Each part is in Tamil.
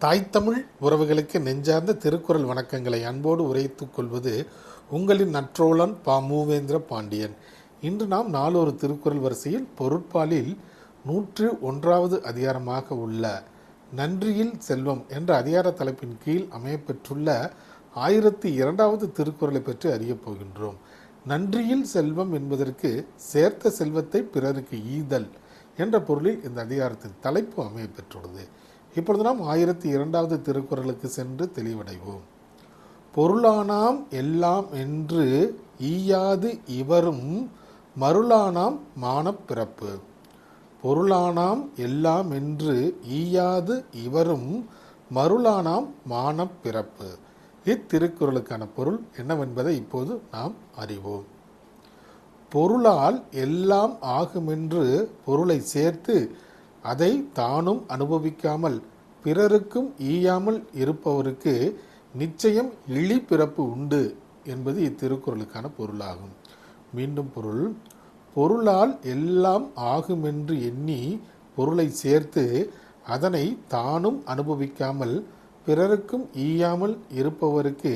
தாய் தமிழ் உறவுகளுக்கு நெஞ்சார்ந்த திருக்குறள் வணக்கங்களை அன்போடு உரைத்துக் கொள்வது உங்களின் நற்றோழன் மூவேந்திர பாண்டியன். இன்று நாம் நாளொரு திருக்குறள் வரிசையில் பொருட்பாலில் 101வது அதிகாரமாக உள்ள நன்றியில் செல்வம் என்ற அதிகார தலைப்பின் கீழ் அமையப்பெற்றுள்ள 1002வது திருக்குறளை பற்றி அறியப் போகின்றோம். நன்றியில் செல்வம் என்பதற்கு சேர்த்த செல்வத்தை பிறருக்கு ஈதல் என்ற பொருளில் இந்த அதிகாரத்தின் தலைப்பு அமையப்பெற்றுள்ளது. இப்பொழுது நாம் 1002வது திருக்குறளுக்கு சென்று தெளிவடைவோம். பொருளானாம் எல்லாம் என்று ஈயாது இவரும் மருளானாம் மானப் பிறப்பு. பொருளானாம் எல்லாம் என்று ஈயாது இவரும் மருளானாம் மானப் பிறப்பு. இத்திருக்குறளுக்கான பொருள் என்னவென்பதை இப்போது நாம் அறிவோம். பொருளால் எல்லாம் ஆகுமென்று பொருளை சேர்த்து அதை தானும் அனுபவிக்காமல் பிறருக்கும் ஈயாமல் இருப்பவருக்கு நிச்சயம் இழி பிறப்பு உண்டு என்பது இத்திருக்குறளுக்கான பொருளாகும். மீண்டும் பொருள்: பொருளால் எல்லாம் ஆகுமென்று எண்ணி பொருளை சேர்த்து அதனை தானும் அனுபவிக்காமல் பிறருக்கும் ஈயாமல் இருப்பவருக்கு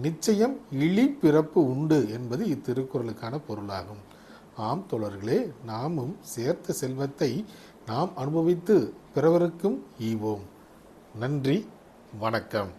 நிச்சயம் இழி பிறப்பு உண்டு என்பது இத்திருக்குறளுக்கான பொருளாகும். ஆம் தோழர்களே, நாமும் சேர்த்த செல்வத்தை நாம் அனுபவித்து பிறவருக்கும் ஈவோம். நன்றி, வணக்கம்.